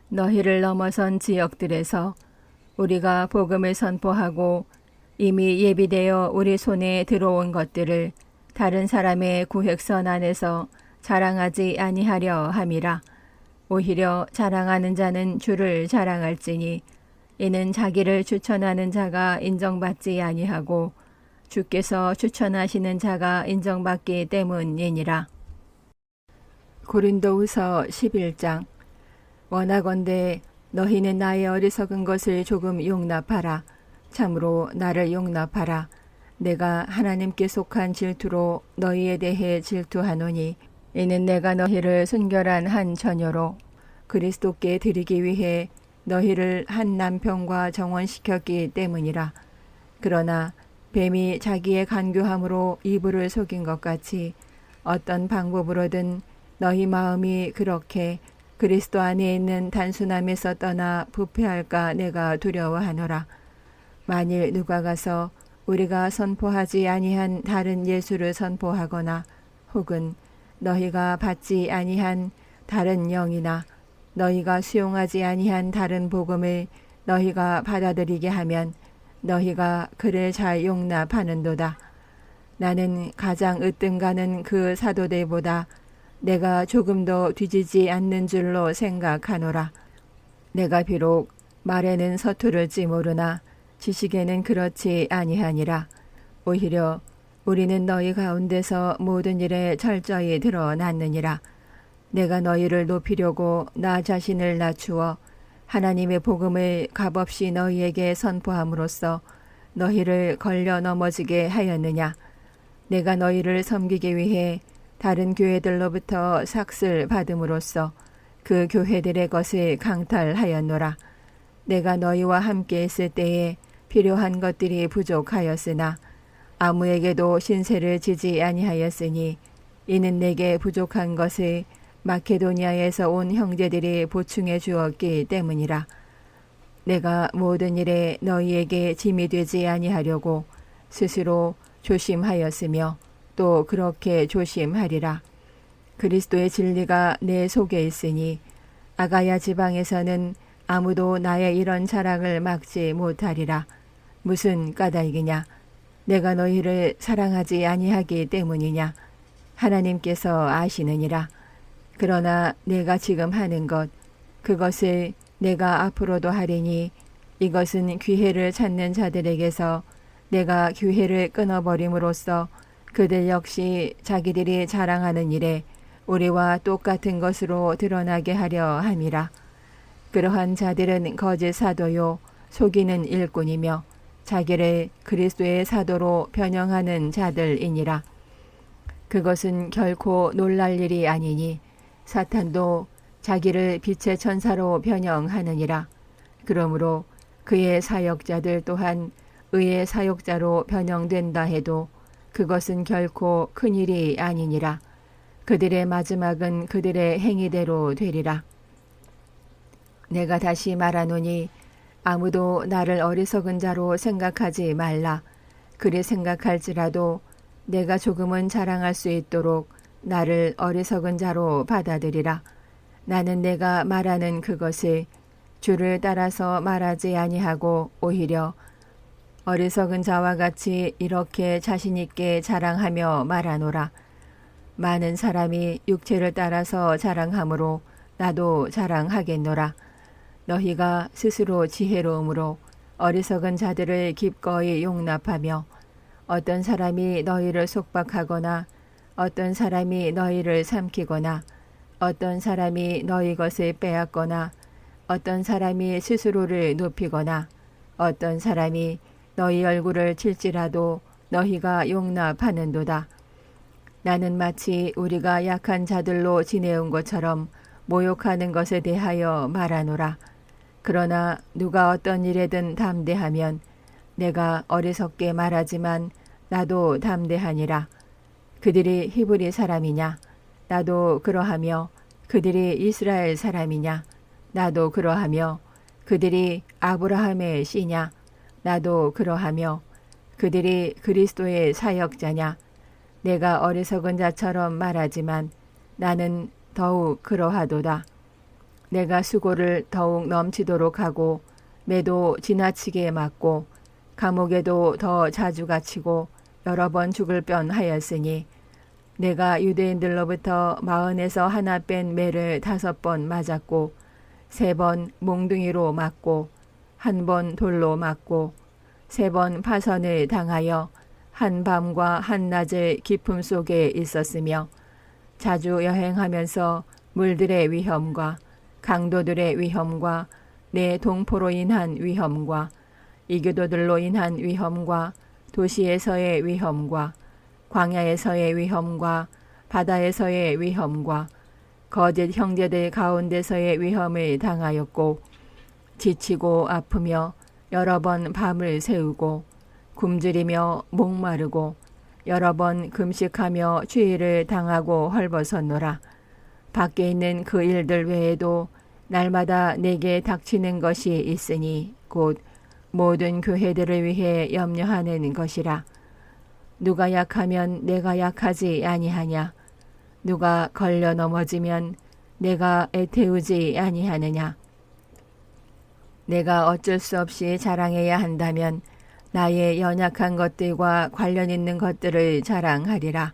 너희를 넘어선 지역들에서 우리가 복음을 선포하고 이미 예비되어 우리 손에 들어온 것들을 다른 사람의 구획선 안에서 자랑하지 아니하려 함이라. 오히려 자랑하는 자는 주를 자랑할지니 이는 자기를 추천하는 자가 인정받지 아니하고 주께서 추천하시는 자가 인정받기 때문이니라. 고린도후서 11장. 원하건대 너희는 나의 어리석은 것을 조금 용납하라. 참으로 나를 용납하라. 내가 하나님께 속한 질투로 너희에 대해 질투하노니 이는 내가 너희를 순결한 한 처녀로 그리스도께 드리기 위해 너희를 한 남편과 정원시켰기 때문이라. 그러나 뱀이 자기의 간교함으로 이불을 속인 것 같이 어떤 방법으로든 너희 마음이 그렇게 그리스도 안에 있는 단순함에서 떠나 부패할까 내가 두려워하노라. 만일 누가 가서 우리가 선포하지 아니한 다른 예수를 선포하거나 혹은 너희가 받지 아니한 다른 영이나 너희가 수용하지 아니한 다른 복음을 너희가 받아들이게 하면 너희가 그를 잘 용납하는도다. 나는 가장 으뜸가는 그 사도들보다 내가 조금 더 뒤지지 않는 줄로 생각하노라. 내가 비록 말에는 서투를지 모르나 지식에는 그렇지 아니하니라. 오히려 우리는 너희 가운데서 모든 일에 철저히 드러났느니라. 내가 너희를 높이려고 나 자신을 낮추어 하나님의 복음을 값없이 너희에게 선포함으로써 너희를 걸려 넘어지게 하였느냐. 내가 너희를 섬기기 위해 다른 교회들로부터 삭슬 받음으로써 그 교회들의 것을 강탈하였노라. 내가 너희와 함께 있을 때에 필요한 것들이 부족하였으나 아무에게도 신세를 지지 아니하였으니 이는 내게 부족한 것을 마케도니아에서 온 형제들이 보충해 주었기 때문이라. 내가 모든 일에 너희에게 짐이 되지 아니하려고 스스로 조심하였으며 또 그렇게 조심하리라. 그리스도의 진리가 내 속에 있으니 아가야 지방에서는 아무도 나의 이런 자랑을 막지 못하리라. 무슨 까닭이냐? 내가 너희를 사랑하지 아니하기 때문이냐? 하나님께서 아시느니라. 그러나 내가 지금 하는 것, 그것을 내가 앞으로도 하리니 이것은 기회를 찾는 자들에게서 내가 기회를 끊어버림으로써 그들 역시 자기들이 자랑하는 일에 우리와 똑같은 것으로 드러나게 하려 함이라. 그러한 자들은 거짓 사도요 속이는 일꾼이며 자기를 그리스도의 사도로 변형하는 자들이니라. 그것은 결코 놀랄 일이 아니니 사탄도 자기를 빛의 천사로 변형하느니라. 그러므로 그의 사역자들 또한 의의 사역자로 변형된다 해도 그것은 결코 큰일이 아니니라. 그들의 마지막은 그들의 행위대로 되리라. 내가 다시 말하노니 아무도 나를 어리석은 자로 생각하지 말라. 그리 생각할지라도 내가 조금은 자랑할 수 있도록 나를 어리석은 자로 받아들이라. 나는 내가 말하는 그것을 주를 따라서 말하지 아니하고 오히려 어리석은 자와 같이 이렇게 자신있게 자랑하며 말하노라. 많은 사람이 육체를 따라서 자랑하므로 나도 자랑하겠노라. 너희가 스스로 지혜로움으로 어리석은 자들을 기꺼이 용납하며 어떤 사람이 너희를 속박하거나 어떤 사람이 너희를 삼키거나 어떤 사람이 너희 것을 빼앗거나 어떤 사람이 스스로를 높이거나 어떤 사람이 너희 얼굴을 칠지라도 너희가 용납하는도다. 나는 마치 우리가 약한 자들로 지내온 것처럼 모욕하는 것에 대하여 말하노라. 그러나 누가 어떤 일에든 담대하면 내가 어리석게 말하지만 나도 담대하니라. 그들이 히브리 사람이냐? 나도 그러하며 그들이 이스라엘 사람이냐? 나도 그러하며 그들이 아브라함의 씨냐? 나도 그러하며 그들이 그리스도의 사역자냐? 내가 어리석은 자처럼 말하지만 나는 더욱 그러하도다. 내가 수고를 더욱 넘치도록 하고 매도 지나치게 맞고 감옥에도 더 자주 갇히고 여러 번 죽을 뻔하였으니 내가 유대인들로부터 40에서 하나 뺀 매를 5번 맞았고 3번 몽둥이로 맞고 1번 돌로 맞고 3번 파선을 당하여 한 밤과 한낮을 깊음 속에 있었으며 자주 여행하면서 물들의 위험과 강도들의 위험과 내 동포로 인한 위험과 이교도들로 인한 위험과 도시에서의 위험과 광야에서의 위험과 바다에서의 위험과 거짓 형제들 가운데서의 위험을 당하였고 지치고 아프며 여러 번 밤을 새우고 굶주리며 목마르고 여러 번 금식하며 추위를 당하고 헐벗었노라. 밖에 있는 그 일들 외에도 날마다 내게 닥치는 것이 있으니 곧 모든 교회들을 위해 염려하는 것이라. 누가 약하면 내가 약하지 아니하냐. 누가 걸려 넘어지면 내가 애태우지 아니하느냐. 내가 어쩔 수 없이 자랑해야 한다면 나의 연약한 것들과 관련 있는 것들을 자랑하리라.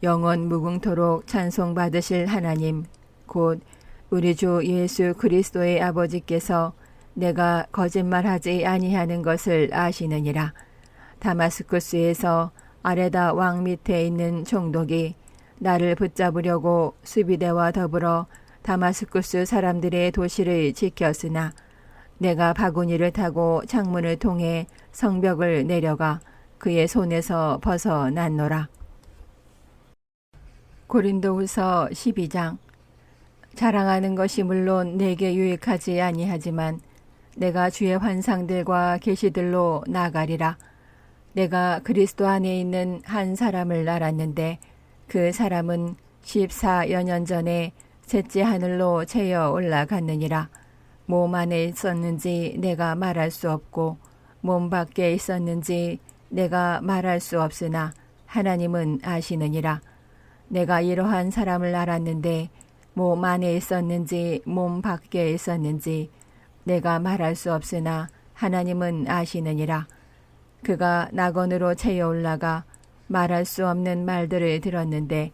영원 무궁토록 찬송받으실 하나님 곧 우리 주 예수 그리스도의 아버지께서 내가 거짓말하지 아니하는 것을 아시느니라. 다마스쿠스에서 아레다 왕 밑에 있는 총독이 나를 붙잡으려고 수비대와 더불어 다마스쿠스 사람들의 도시를 지켰으나 내가 바구니를 타고 창문을 통해 성벽을 내려가 그의 손에서 벗어났노라. 고린도후서 12장. 자랑하는 것이 물론 내게 유익하지 아니하지만 내가 주의 환상들과 계시들로 나가리라. 내가 그리스도 안에 있는 한 사람을 알았는데 그 사람은 14여 년 전에 셋째 하늘로 채여 올라갔느니라. 몸 안에 있었는지 내가 말할 수 없고 몸 밖에 있었는지 내가 말할 수 없으나 하나님은 아시느니라. 내가 이러한 사람을 알았는데 몸 안에 있었는지 몸 밖에 있었는지 내가 말할 수 없으나 하나님은 아시느니라. 그가 낙원으로 채여 올라가 말할 수 없는 말들을 들었는데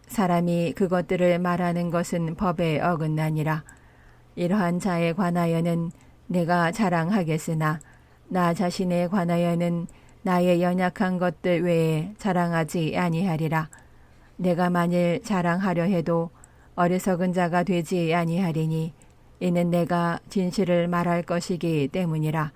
사람이 그것들을 말하는 것은 법에 어긋나니라. 이러한 자에 관하여는 내가 자랑하겠으나 나 자신에 관하여는 나의 연약한 것들 외에 자랑하지 아니하리라. 내가 만일 자랑하려 해도 어리석은 자가 되지 아니하리니 이는 내가 진실을 말할 것이기 때문이라.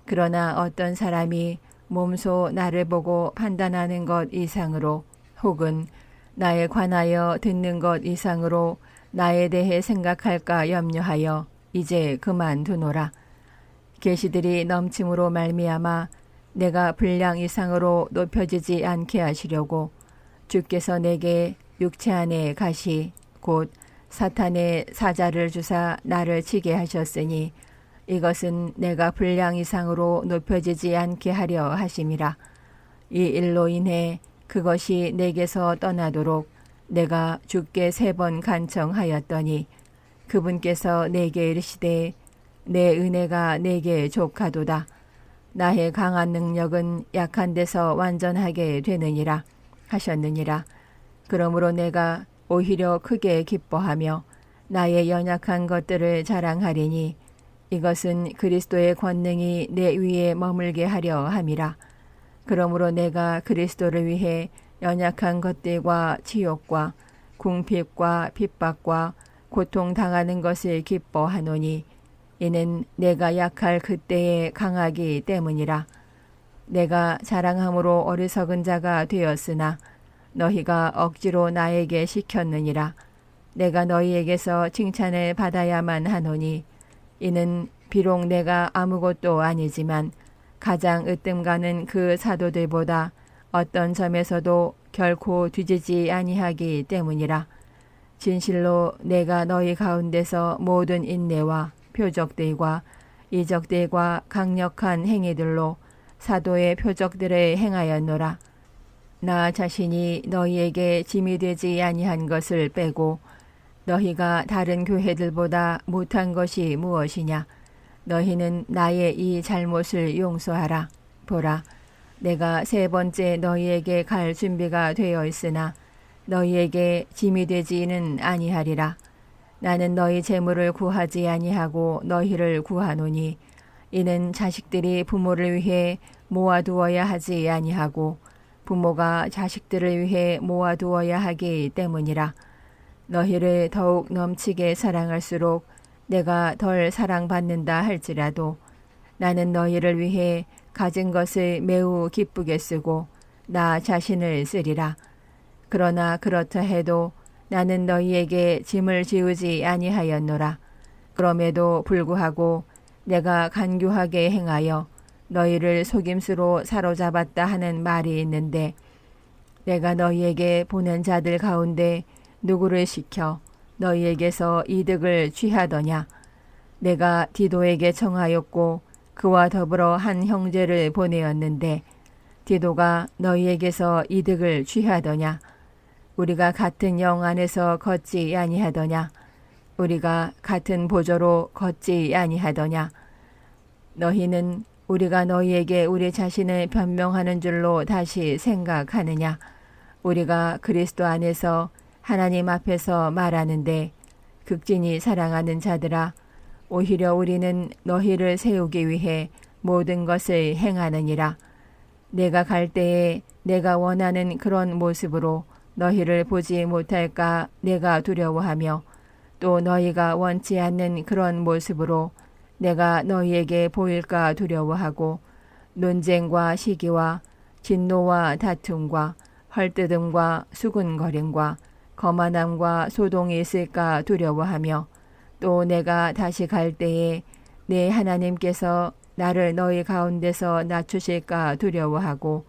그러나 어떤 사람이 몸소 나를 보고 판단하는 것 이상으로 혹은 나에 관하여 듣는 것 이상으로 나에 대해 생각할까 염려하여 이제 그만두노라. 계시들이 넘침으로 말미암아 내가 분량 이상으로 높여지지 않게 하시려고 주께서 내게 육체 안에 가시 곧 사탄의 사자를 주사 나를 치게 하셨으니 이것은 내가 분량 이상으로 높여지지 않게 하려 하심이라. 이 일로 인해 그것이 내게서 떠나도록 내가 주께 3번 간청하였더니 그분께서 내게 이르시되 내 은혜가 내게 족하도다. 나의 강한 능력은 약한 데서 완전하게 되느니라 하셨느니라. 그러므로 내가 오히려 크게 기뻐하며 나의 연약한 것들을 자랑하리니 이것은 그리스도의 권능이 내 위에 머물게 하려 함이라. 그러므로 내가 그리스도를 위해 연약한 것들과 치욕과 궁핍과 핍박과 고통당하는 것을 기뻐하노니 이는 내가 약할 그때에 강하기 때문이라. 내가 자랑함으로 어리석은 자가 되었으나 너희가 억지로 나에게 시켰느니라. 내가 너희에게서 칭찬을 받아야만 하노니 이는 비록 내가 아무것도 아니지만 가장 으뜸가는 그 사도들보다 어떤 점에서도 결코 뒤지지 아니하기 때문이라. 진실로 내가 너희 가운데서 모든 인내와 표적들과 이적들과 강력한 행위들로 사도의 표적들을 행하였노라. 나 자신이 너희에게 짐이 되지 아니한 것을 빼고 너희가 다른 교회들보다 못한 것이 무엇이냐. 너희는 나의 이 잘못을 용서하라. 보라, 내가 세 번째 너희에게 갈 준비가 되어 있으나 너희에게 짐이 되지는 아니하리라. 나는 너희 재물을 구하지 아니하고 너희를 구하노니 이는 자식들이 부모를 위해 모아두어야 하지 아니하고 부모가 자식들을 위해 모아두어야 하기 때문이라. 너희를 더욱 넘치게 사랑할수록 내가 덜 사랑받는다 할지라도 나는 너희를 위해 가진 것을 매우 기쁘게 쓰고 나 자신을 쓰리라. 그러나 그렇다 해도 나는 너희에게 짐을 지우지 아니하였노라. 그럼에도 불구하고 내가 간교하게 행하여 너희를 속임수로 사로잡았다 하는 말이 있는데 내가 너희에게 보낸 자들 가운데 누구를 시켜 너희에게서 이득을 취하더냐. 내가 디도에게 청하였고 그와 더불어 한 형제를 보내었는데 디도가 너희에게서 이득을 취하더냐. 우리가 같은 영 안에서 걷지 아니하더냐. 우리가 같은 보조로 걷지 아니하더냐. 너희는 우리가 너희에게 우리 자신을 변명하는 줄로 다시 생각하느냐. 우리가 그리스도 안에서 하나님 앞에서 말하는데 극진히 사랑하는 자들아, 오히려 우리는 너희를 세우기 위해 모든 것을 행하느니라. 내가 갈 때에 내가 원하는 그런 모습으로 너희를 보지 못할까 내가 두려워하며 또 너희가 원치 않는 그런 모습으로 내가 너희에게 보일까 두려워하고 논쟁과 시기와 진노와 다툼과 헐뜯음과 수군거림과 거만함과 소동이 있을까 두려워하며 또 내가 다시 갈 때에 내 하나님께서 나를 너희 가운데서 낮추실까 두려워하고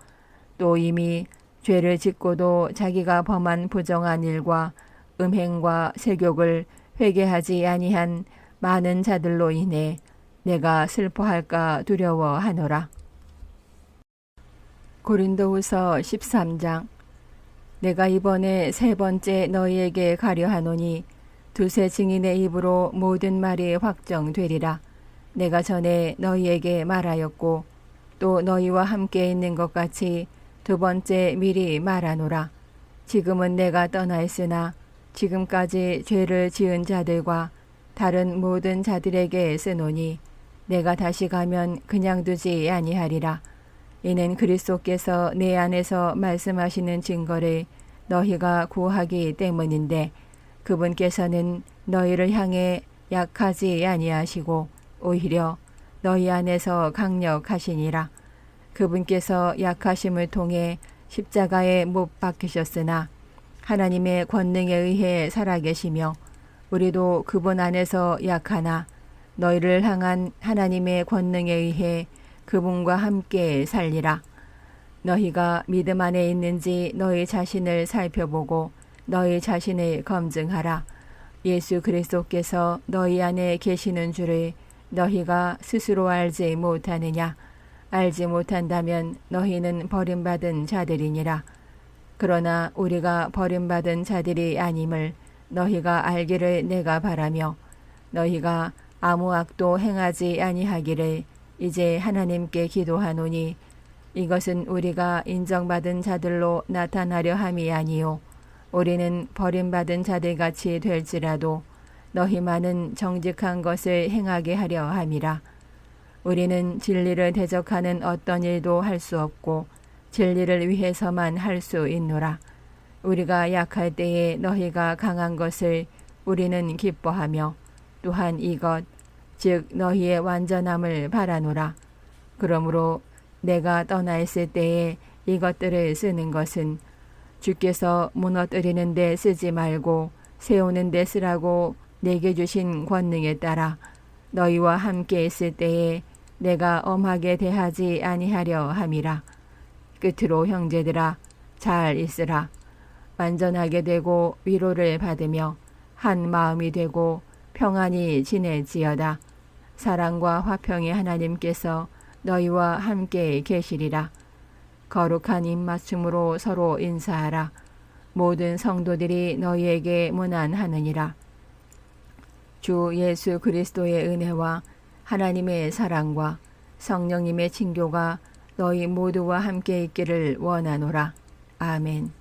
또 이미 죄를 짓고도 자기가 범한 부정한 일과 음행과 세욕을 회개하지 아니한 많은 자들로 인해 내가 슬퍼할까 두려워하노라. 고린도후서 13장. 내가 이번에 세 번째 너희에게 가려 하노니 두세 증인의 입으로 모든 말이 확정되리라. 내가 전에 너희에게 말하였고 또 너희와 함께 있는 것 같이 두 번째 미리 말하노라. 지금은 내가 떠나 있으나 지금까지 죄를 지은 자들과 다른 모든 자들에게 쓰노니 내가 다시 가면 그냥 두지 아니하리라. 이는 그리스도께서 내 안에서 말씀하시는 증거를 너희가 구하기 때문인데 그분께서는 너희를 향해 약하지 아니하시고 오히려 너희 안에서 강력하시니라. 그분께서 약하심을 통해 십자가에 못 박히셨으나 하나님의 권능에 의해 살아계시며 우리도 그분 안에서 약하나 너희를 향한 하나님의 권능에 의해 그분과 함께 살리라. 너희가 믿음 안에 있는지 너희 자신을 살펴보고 너희 자신을 검증하라. 예수 그리스도께서 너희 안에 계시는 줄을 너희가 스스로 알지 못하느냐. 알지 못한다면 너희는 버림받은 자들이니라. 그러나 우리가 버림받은 자들이 아님을 너희가 알기를 내가 바라며 너희가 아무 악도 행하지 아니하기를 이제 하나님께 기도하노니 이것은 우리가 인정받은 자들로 나타나려 함이 아니요 우리는 버림받은 자들같이 될지라도 너희만은 정직한 것을 행하게 하려 함이라. 우리는 진리를 대적하는 어떤 일도 할 수 없고 진리를 위해서만 할 수 있노라. 우리가 약할 때에 너희가 강한 것을 우리는 기뻐하며 또한 이것 즉 너희의 완전함을 바라노라. 그러므로 내가 떠나 있을 때에 이것들을 쓰는 것은 주께서 무너뜨리는 데 쓰지 말고 세우는 데 쓰라고 내게 주신 권능에 따라 너희와 함께 있을 때에 내가 엄하게 대하지 아니하려 함이라. 끝으로 형제들아 잘 있으라. 완전하게 되고 위로를 받으며 한 마음이 되고 평안히 지낼지어다. 사랑과 화평의 하나님께서 너희와 함께 계시리라. 거룩한 입맞춤으로 서로 인사하라. 모든 성도들이 너희에게 문안하느니라. 주 예수 그리스도의 은혜와 하나님의 사랑과 성령님의 친교가 너희 모두와 함께 있기를 원하노라. 아멘.